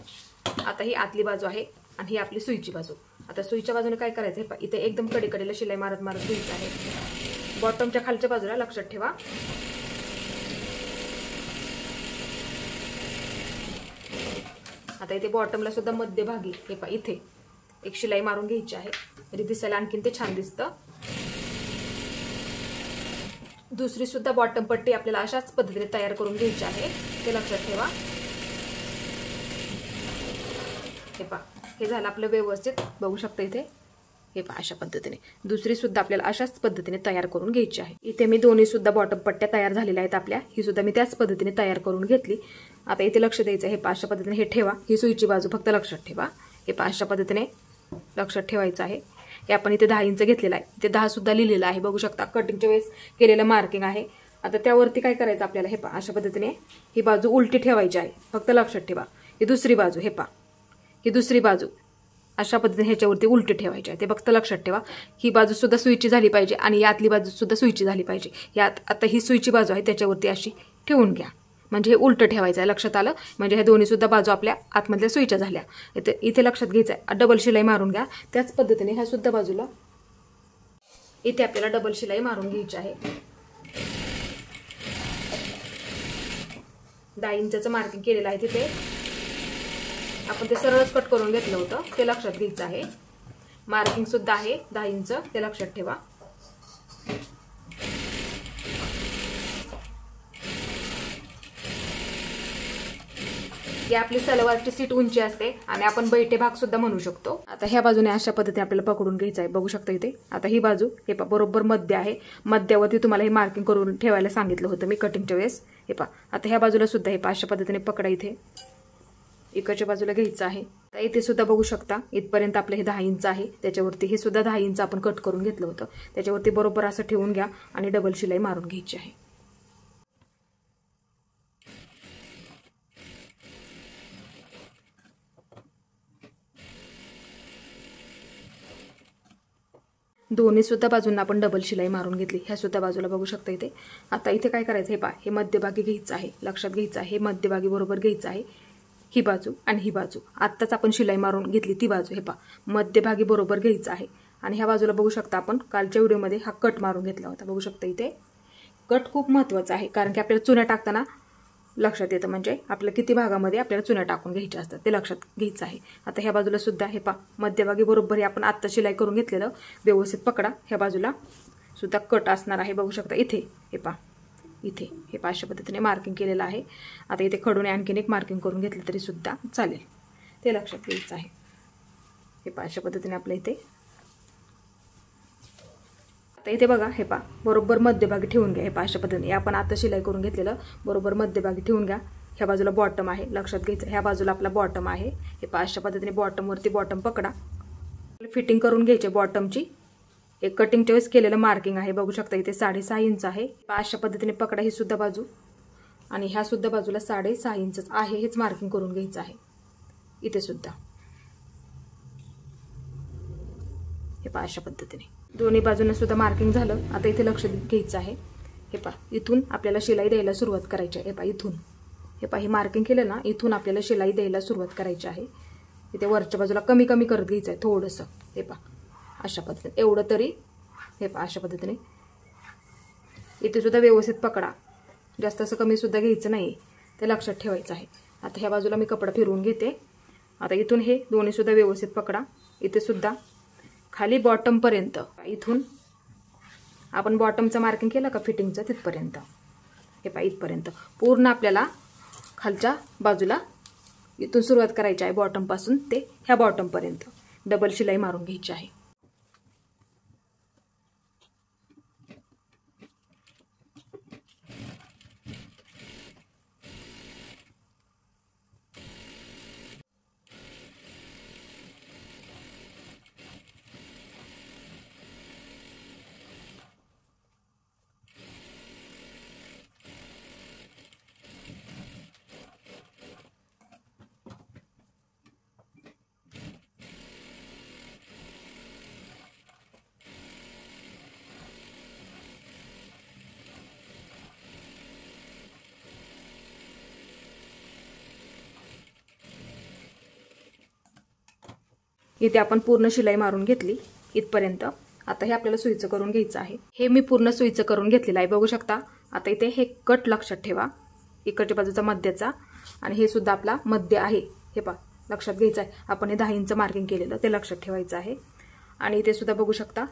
आता ही आतली बाजू आहे आणि ही आपली सुईची बाजू. आता सुईच्या बाजूने काय करायचं आहे, इथे एकदम कडेकडेला शिलाई मारत मारत घ्यायचं आहे. बॉटमच्या खालच्या बाजूला लक्षात ठेवा. आता इथे बॉटमला सुद्धा मध्यभागी हे पहा इथे एक शिलाई मारून घ्यायची आहे, म्हणजे दिसायला आणखीन ते छान दिसतं. दुसरी सुद्धा बॉटम पट्टी आपल्याला अशाच पद्धतीने तयार करून घ्यायची आहे, ते लक्षात ठेवा. हे पहा हे झालं आपलं व्यवस्थित. बघू शकता इथे हे पहा अशा पद्धतीने दुसरी सुद्धा आपल्याला अशाच पद्धतीने तयार करून घ्यायची आहे. इथे मी दोन्ही सुद्धा बॉटम पट्ट्या तयार झालेल्या आहेत आपल्या. ही सुद्धा मी त्याच पद्धतीने तयार करून घेतली. आता इथे लक्ष द्यायचं. हे पहा अशा पद्धतीने हे ठेवा. ही सुईची बाजू फक्त लक्षात ठेवा. हे पहा अशा पद्धतीने लक्षात ठेवायचं आहे. हे आपण इथे 10 इंच घेतलेला आहे. इथे 10 सुद्धा लिहिलेलं आहे. बघू शकता कटिंगच्या वेळेस केलेलं मार्किंग आहे. आता त्यावरती काय करायचं आपल्याला, हे पहा अशा पद्धतीने ही बाजू उलटी ठेवायची आहे, फक्त लक्षात ठेवा. ही दुसरी बाजू, हे पहा ही दुसरी बाजू अशा पद्धतीने ह्याच्यावरती उलटी ठेवायची आहे, ते फक्त लक्षात ठेवा. ही बाजू सुद्धा सुईची झाली पाहिजे आणि यातली बाजू सुद्धा सुईची झाली पाहिजे. यात आता ही सुईची बाजू आहे त्याच्यावरती अशी ठेवून घ्या, म्हणजे हे उलटं ठेवायचं आहे. लक्षात आलं, म्हणजे ह्या दोन्ही सुद्धा बाजू आपल्या आतमधल्या सुईच्या झाल्या. इथे लक्षात घ्यायचं आहे, डबल शिलाई मारून घ्या. त्याच पद्धतीने ह्या सुद्धा बाजूला इथे आपल्याला डबल शिलाई मारून घ्यायची आहे. 10 इंचाचं मार्किंग केलेलं आहे. तिथे आपण ते सरळच कट करून घेतलं होतं, ते लक्षात घ्यायचं आहे. मार्किंग सुद्धा आहे 10 इंच, ते लक्षात ठेवा. ही आपली सलवारची सीट उंची असते आणि आपण बैठे भाग सुद्धा म्हणू शकतो. आता ह्या बाजूने अशा पद्धतीने आपल्याला पकडून घ्यायचं आहे. बघू शकता इथे आता ही बाजू हे पहा बरोबर मध्य आहे. मध्यावरती तुम्हाला हे मार्किंग करून ठेवायला सांगितलं होतं मी कटिंगच्या वेळेस. हे पहा आता ह्या बाजूला सुद्धा हे पहा अशा पद्धतीने पकडा. इथे इकडच्या बाजूला घ्यायचं आहे. तर इथे सुद्धा बघू शकता इथपर्यंत आपलं हे 10 इंच आहे. त्याच्यावरती हे सुद्धा 10 इंच आपण कट करून घेतलं होतं, त्याच्यावरती बरोबर असं ठेवून घ्या आणि डबल शिलाई मारून घ्यायची आहे. दोन्ही सुद्धा बाजूंना आपण डबल शिलाई मारून घेतली। ह्या सुद्धा बाजूला बघू शकता इथे। आता इथे काय करायचं हे पहा, हे मध्यभागी घ्यायचं आहे, लक्षात घ्यायचं आहे, हे मध्यभागी बरोबर घ्यायचं आहे, ही बाजू आणि ही बाजू आत्ताच आपण शिलाई मारून घेतली ती बाजू हे पहा मध्यभागी बरोबर घ्यायचं आहे। आणि ह्या बाजूला बघू शकता आपण कालच्या व्हिडिओमध्ये हा कट मारून घेतला होता, बघू शकता इथे। कट खूप महत्त्वाचा आहे कारण की आपल्याला चुन्या टाकताना लक्षात येतं, म्हणजे आपल्या किती भागामध्ये आपल्याला चुन्या टाकून घ्यायच्या असतात ते लक्षात घ्यायचं आहे। आता ह्या बाजूला सुद्धा हे पहा मध्यभागी बरोबर हे आपण आत्ता शिलाई करून घेतलेलं व्यवस्थित पकडा। ह्या बाजूला सुद्धा कट असणार आहे, बघू शकता इथे हे पहा, इथे हे पहा अशा पद्धतीने मार्किंग केलेलं आहे। आता इथे खडूने आणखीन एक मार्किंग करून घेतलं तरी सुद्धा चालेल, ते लक्षात घ्यायचं आहे। हे पहा अशा पद्धतीने आपल्या इथे। आता इथे बघा हे पहा बरोबर मध्यभागी ठेवून घ्या, हे पहा अशा पद्धतीने आपण आता शिलाई करून घेतलेलं बरोबर मध्यभागी ठेवून घ्या। ह्या बाजूला बॉटम आहे, लक्षात घ्यायचं, ह्या बाजूला आपला बॉटम आहे। हे पहा अशा पद्धतीने बॉटमवरती बॉटम पकडा, फिटिंग करून घ्यायचे बॉटमची। एक कटिंगच्या वेळेस केलेलं मार्किंग आहे, बघू शकता इथे 6.5 इंच आहे। अशा पद्धतीने पकडा ही सुद्धा बाजू आणि ह्या सुद्धा बाजूला 6.5 इंच आहे, हेच मार्किंग करून घ्यायचं आहे इथे सुद्धा। हे पहा अशा पद्धतीने दोन्ही बाजूंना सुद्धा मार्किंग झालं। आता इथे लक्ष घ्यायचं आहे, हे पहा इथून आपल्याला शिलाई द्यायला सुरुवात करायची आहे। हे पहा इथून, हे पहा ही मार्किंग केलं ना, इथून आपल्याला शिलाई द्यायला सुरुवात करायची आहे। इथे वरच्या बाजूला कमी कमी करत घ्यायचं आहे थोडंसं, हे पहा अशा पद्धतीने एवढं तरी। हे पहा अशा पद्धतीने इथे सुद्धा व्यवस्थित पकडा, जास्त असं कमी सुद्धा घ्यायचं नाही, ते लक्षात ठेवायचं आहे। आता ह्या बाजूला मी कपडा फिरवून घेते। आता इथून हे दोन्ही सुद्धा व्यवस्थित पकडा, इथे सुद्धा खाली बॉटम पर्यंत, इथून आपण बॉटमचं मार्किंग केलं का फिटिंगचं तिथपर्यंत, हे पहा इथपर्यंत पूर्ण आपल्याला खालच्या बाजूला इथून सुरुवात करायची आहे, बॉटम पासून ते ह्या बॉटम पर्यंत डबल शिलाई मारून घ्यायची आहे। इथे आपण पूर्ण शिलाई मारून घेतली इथपर्यंत। आता हे आपल्याला सुईचं करून घ्यायचं आहे, हे मी पूर्ण सुईचं करून घेतलेलं आहे, बघू शकता। आता इथे हे कट लक्षात ठेवा, इकडच्या बाजूचा मध्याचा आणि हे सुद्धा आपला मध्य आहे, हे पहा लक्षात घ्यायचं आहे। आपण हे 10 इंच मार्किंग केलेलं ते लक्षात ठेवायचं आहे। आणि इथे सुद्धा बघू शकता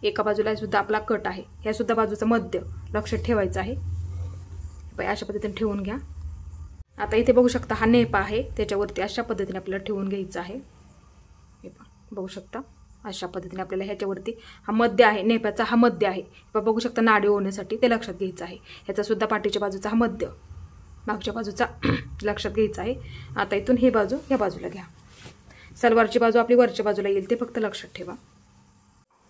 एका बाजूला सुद्धा आपला कट आहे, ह्या सुद्धा बाजूचा मध्य लक्षात ठेवायचं आहे, अशा पद्धतीने ठेवून घ्या। आता इथे बघू शकता हा नेप आहे, त्याच्यावरती अशा पद्धतीने आपल्याला ठेवून घ्यायचं आहे। हे पहा बघू शकता अशा पद्धतीने आपल्याला ह्याच्यावरती हा मध्य आहे, नेपाचा हा मध्य आहे, बघू शकता नाडी होण्यासाठी ते लक्षात घ्यायचं आहे। ह्याचा सुद्धा पाठीच्या बाजूचा हा मध्य, मागच्या बाजूचा लक्षात घ्यायचा आहे। आता इथून ही बाजू ह्या बाजूला घ्या, सलवारची बाजू आपली वरच्या बाजूला येईल ते फक्त लक्षात ठेवा।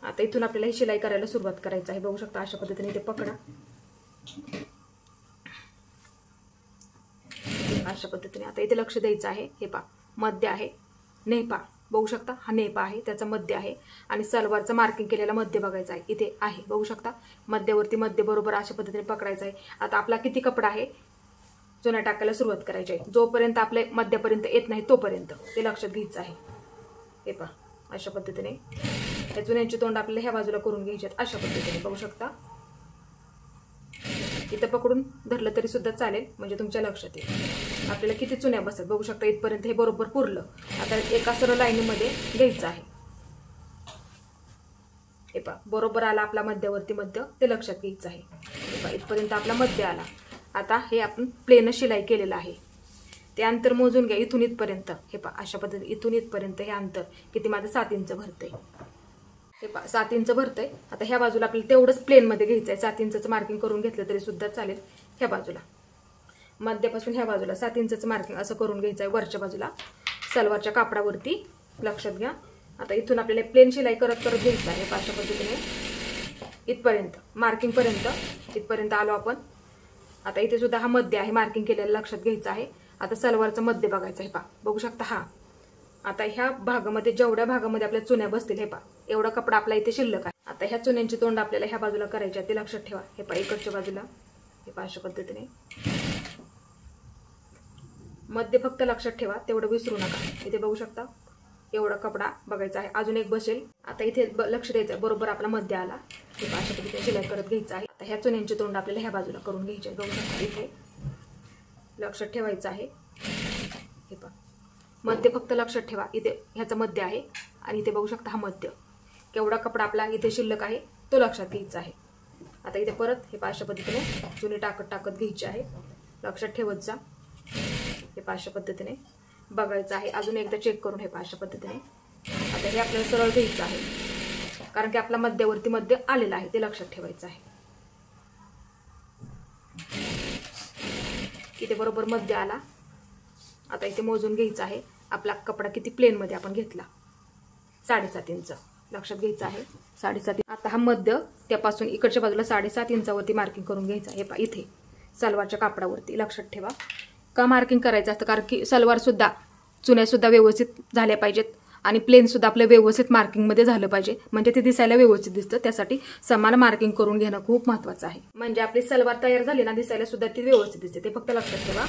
आता इथून आपल्याला ही शिलाई करायला सुरुवात करायची आहे, बघू शकता अशा पद्धतीने ते पकडा, अशा पद्धतीने। आता इथे लक्ष द्यायचं आहे, हे पहा मध्य आहे, नेपा बघू शकता हा नेपा आहे, त्याचा मध्य आहे आणि सलवारचं मार्किंग केलेला मध्य बघायचा आहे, इथे आहे बघू शकता मध्यावरती मध्य बरोबर अशा पद्धतीने पकडायचं आहे। आता आपला किती कपडा आहे चुन्या टाकायला सुरुवात करायची आहे, जोपर्यंत आपले मध्यापर्यंत येत नाही तोपर्यंत ते लक्षात घ्यायचं आहे। हे पहा अशा पद्धतीने या चुन्यांची तोंड आपल्याला ह्या बाजूला करून घ्यायचे अशा पद्धतीने, बघू शकता इथं पकडून धरलं तरी सुद्धा चालेल, म्हणजे तुमच्या लक्षात येईल आपल्याला किती चुन्या बसतात। बघू शकता इथपर्यंत हे बरोबर पुरलं। आता एका सरळ लाईनीमध्ये घ्यायचं आहे, हे पहा बरोबर आला आपला मध्यावरती मध्य ते लक्षात घ्यायचं आहे। हे पहा इथपर्यंत आपला मध्य आला। आता हे आपण प्लेन शिलाई केलेलं आहे, ते अंतर मोजून घ्या इथून इथपर्यंत। हे पहा अशा पद्धतीने इथून इथपर्यंत हे अंतर किती माझं 7 इंच भरतंय, हे पहा 7 इंच भरतंय। आता ह्या बाजूला आपल्याला तेवढंच प्लेन मध्ये घ्यायचं आहे, 7 इंचचं मार्किंग करून घेतलं तरी सुद्धा चालेल। ह्या बाजूला मध्यापासून ह्या बाजूला 7 इंचचं मार्किंग असं करून घ्यायचं आहे वरच्या बाजूला सलवारच्या कापडावरती, लक्षात घ्या। आता इथून आपल्याला प्लेन शिलाई करत करत घ्यायचं आहे, अशा पद्धतीने इथपर्यंत मार्किंग पर्यंत इथपर्यंत आलो आपण। आता इथे सुद्धा हा मध्य आहे मार्किंग केलेलं लक्षात घ्यायचं आहे। आता सलवारचं मध्य बघायचं आहे, पहा बघू शकता हा। आता ह्या भागामध्ये जेवढ्या भागामध्ये आपल्या चुन्या बसतील, हे पहा एवढा कपडा आपला इथे शिल्लक आहे। आता ह्या चुन्यांची तोंड आपल्याला ह्या बाजूला करायची आहे, ते लक्षात ठेवा. हे पहा इकडच्या बाजूला हे पहा अशा पद्धतीने मध्ये फक्त लक्षात ठेवा, तेवढं विसरू नका. इथे बघू शकता एवढा कपडा बघायचा आहे. अजून एक बसेल. आता इथे लक्ष द्यायचं, बरोबर आपला मध्ये आला. हे पहा अशा पद्धतीने शिलाई करत घ्यायचं आहे. आता ह्या चुन्यांची तोंड आपल्याला ह्या बाजूला करून घ्यायचे आहे. बघू शकता इथे लक्षात ठेवायचं आहे. हे पहा मध्ये फक्त लक्षात ठेवा, इथे ह्याचं मध्ये आहे आणि इथे बघू शकता हा मध्य. केवढा कपडा आपला इथे शिल्लक आहे तो लक्षात घ्यायचा आहे. आता इथे परत हे पहा अशा पद्धतीने चुनी टाकत घ्यायची आहे. लक्षात ठेवत जा. हे पहा अशा पद्धतीने बघायचं आहे. अजून एकदा चेक करून हे पहा अशा पद्धतीने. आता हे आपल्याला सरळ घ्यायचं आहे, कारण की आपला मध्यावरती मध्य आलेला आहे, ते लक्षात ठेवायचं आहे. इथे बरोबर मध्य आला. आता इथे मोजून घ्यायचं आहे. आपला कपडा किती प्लेनमध्ये आपण घेतला, 7.5 इंच लक्षात घ्यायचं आहे. 7.5. आता हा मध्य त्यापासून इकडच्या बाजूला 7.5 इंचावरती मार्किंग करून घ्यायचं आहे. पहा इथे सलवारच्या कापडावरती. लक्षात ठेवा का मार्किंग करायचं असतं, कारण की सलवार सुद्धा चुन्या सुद्धा व्यवस्थित झाल्या पाहिजेत आणि प्लेन सुद्धा आपलं व्यवस्थित मार्किंगमध्ये झालं पाहिजे, म्हणजे ते दिसायला व्यवस्थित दिसतं. त्यासाठी समान मार्किंग करून घेणं खूप महत्त्वाचं आहे. म्हणजे आपली सलवार तयार झाली ना, दिसायला सुद्धा ती व्यवस्थित दिसते, ते फक्त लक्षात ठेवा.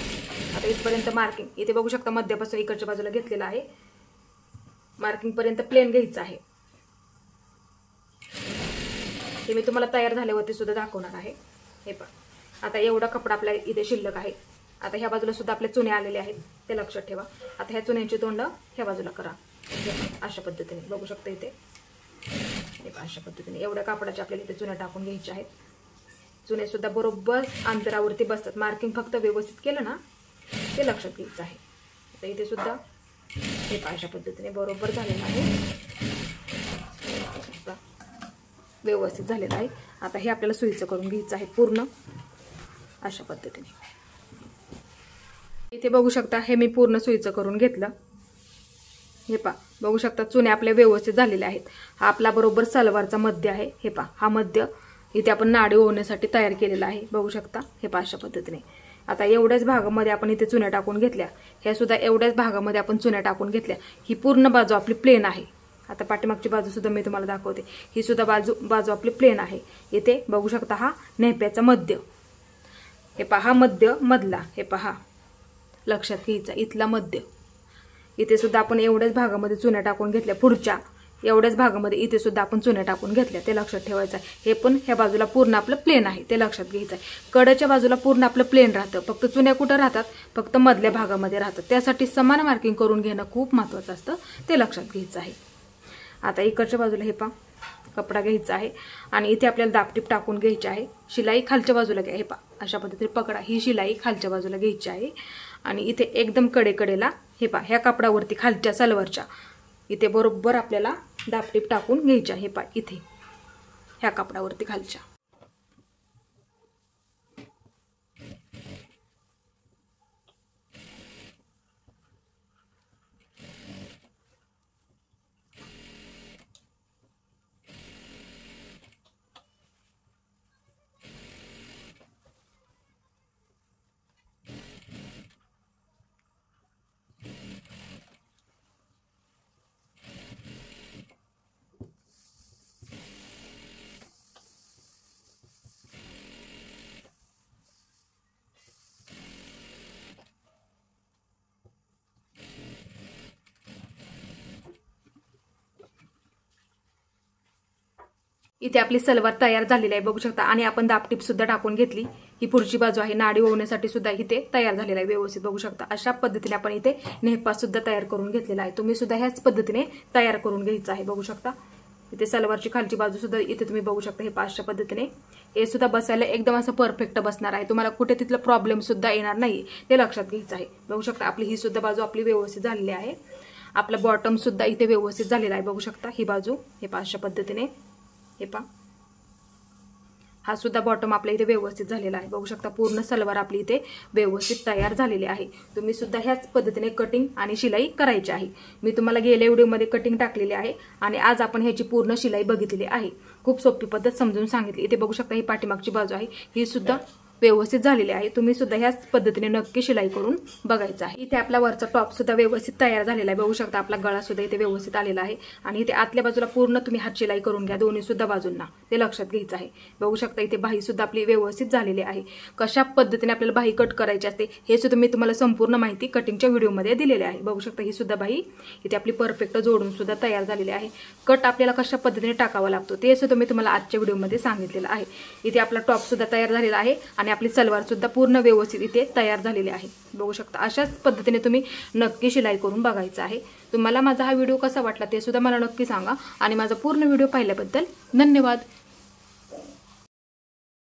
आता इथपर्यंत मार्किंग इथे बघू शकता मध्यापासून इकडच्या बाजूला घेतलेलं आहे. मार्किंग पर्यंत प्लेन घ्यायचं आहे. हे मी तुम्हाला तयार झाल्यावरती सुद्धा दाखवणार आहे. हे पहा आता एवढा कपडा आपल्या इथे शिल्लक आहे. आता ह्या बाजूला सुद्धा आपले चुने आलेले आहेत, ते लक्षात ठेवा. आता ह्या चुन्यांची तोंड ह्या बाजूला करा अशा पद्धतीने. बघू शकता इथे हे पहा अशा पद्धतीने एवढ्या कापडाच्या आपल्याला इथे चुन्या टाकून घ्यायच्या आहेत. चुने सुद्धा बरोबर अंतरावरती बसतात. मार्किंग फक्त व्यवस्थित केलं ना, ते लक्षात घ्यायचं आहे. आता इथे सुद्धा हे पहा अशा पद्धतीने बरोबर झालेलं आहे, व्यवस्थित झालेलं आहे. आता हे आपल्याला सुईचं करून घ्यायचं आहे पूर्ण अशा पद्धतीने. इथे बघू शकता हे मी पूर्ण सुईचं करून घेतलं. हे पहा बघू शकता चुने आपले व्यवस्थित झालेले आहेत. हा आपला बरोबर सलवारचा मध्य आहे. हे पहा हा मध्य इथे आपण नाडी ओवण्यासाठी तयार केलेला आहे. बघू शकता हे पहा अशा पद्धतीने. आता एवढ्याच भागामध्ये आपण इथे चुन्या टाकून घेतल्या. ह्या सुद्धा एवढ्याच भागामध्ये आपण चुन्या टाकून घेतल्या. ही पूर्ण बाजू आपली प्लेन आहे. आता पाठीमागची बाजू सुद्धा मी तुम्हाला दाखवते. ही सुद्धा बाजू आपली प्लेन आहे. इथे बघू शकता हा नेहप्याचा मध्य. हे पहा हा मध्य मधला. हे पहा लक्षात घ्यायचा इथला मध्य. इथे सुद्धा आपण एवढ्याच भागामध्ये चुन्या टाकून घेतल्या. पुढच्या एवढ्याच भागामध्ये इथे सुद्धा आपण चुन्या टाकून घेतल्या, ते लक्षात ठेवायचं आहे. हे पण ह्या बाजूला पूर्ण आपलं प्लेन आहे, ते लक्षात घ्यायचं आहे. कडेच्या बाजूला पूर्ण आपलं प्लेन राहतं, फक्त चुन्या कुठं राहतात, फक्त मधल्या भागामध्ये राहतात. त्यासाठी समान मार्किंग करून घेणं खूप महत्त्वाचं असतं, ते लक्षात घ्यायचं आहे. आता इकडच्या बाजूला हे पहा कपडा घ्यायचा आहे आणि इथे आपल्याला दाबटीप टाकून घ्यायची आहे. शिलाई खालच्या बाजूला घ्या. हे पहा अशा पद्धतीने पकडा. ही शिलाई खालच्या बाजूला घ्यायची आहे आणि इथे एकदम कडेला हे पहा ह्या कपडावरती खालच्या सलवारच्या इथे बरोबर आपल्याला दाबटीप टाकून घ्यायची आहे. हे पहा इथे ह्या कपडावरती खालच्या. इथे आपली सलवार तयार झालेली आहे बघू शकता आणि आपण दाबटीप सुद्धा टाकून घेतली. ही पुढची बाजू आहे, नाडी ओवण्यासाठी सुद्धा इथे तयार झालेला आहे व्यवस्थित बघू शकता. अशा पद्धतीने आपण इथे नेहपास सुद्धा तयार करून घेतलेला आहे. तुम्ही सुद्धा ह्याच पद्धतीने तयार करून घ्यायचं आहे बघू शकता. इथे सलवारची खालची बाजू सुद्धा इथे तुम्ही बघू शकता. हे पाचशा पद्धतीने हे सुद्धा बसायला एकदम असं परफेक्ट बसणार आहे. तुम्हाला कुठे तिथला प्रॉब्लेम सुद्धा येणार नाही, ते लक्षात घ्यायचं आहे बघू शकता. आपली ही सुद्धा बाजू आपली व्यवस्थित झालेली आहे. आपला बॉटम सुद्धा इथे व्यवस्थित झालेला आहे बघू शकता. ही बाजू हे पाचशा पद्धतीने हे पहा हा सुद्धा बॉटम आपल्या इथे व्यवस्थित झालेला आहे बघू शकता. पूर्ण सलवार आपली इथे व्यवस्थित तयार झालेली आहे. तुम्ही सुद्धा ह्याच पद्धतीने कटिंग आणि शिलाई करायची आहे. मी तुम्हाला गेल्या व्हिडिओमध्ये कटिंग टाकलेली आहे आणि आज आपण ह्याची पूर्ण शिलाई बघितलेली आहे. खूप सोपी पद्धत समजून सांगितली. इथे बघू शकता ही पाठीमागची बाजू आहे, ही सुद्धा व्यवस्थित झालेले आहे। तुम्ही सुद्धा ह्याच पद्धतीने नक्की शिलाई करून बघायचं आहे। इथे आपला वरचा टॉप सुद्धा व्यवस्थित तयार झालेला आहे। बघू शकता आपला गळा सुद्धा इथे व्यवस्थित आलेला आहे आणि इथे आतल्या बाजूला पूर्ण तुम्ही हात शिलाई करून घ्या, दोन्ही सुद्धा बाजूंना, ते लक्षात घ्यायचं आहे। बघू शकता इथे बाही सुद्धा आपली व्यवस्थित झालेली आहे। कशा पद्धतीने आपल्याला बाही कट करायची असते हे सुद्धा मी तुम्हाला संपूर्ण माहिती कटिंगच्या व्हिडिओमध्ये दिलेली आहे। बघू शकता ही सुद्धा बाही इथे आपली परफेक्ट जोडून सुद्धा तयार झालेली आहे। कट आपल्याला कशा पद्धतीने टाकावा लागतो ते सुद्धा मी तुम्हाला आजच्या व्हिडिओमध्ये सांगितलेलं आहे। इथे आपला टॉप सुद्धा तयार झालेला आहे आणि आपली सलवार सुद्धा पूर्ण व्यवस्थित इथे तयार झालेली आहे। बघू शकता अशाच पद्धतीने तुम्ही नक्की शिलाई करून बघायचं आहे। तुम्हाला माझा हा व्हिडिओ कसा वाटला ते सुद्धा मला नक्की सांगा आणि माझा पूर्ण व्हिडिओ पाहिल्याबद्दल धन्यवाद।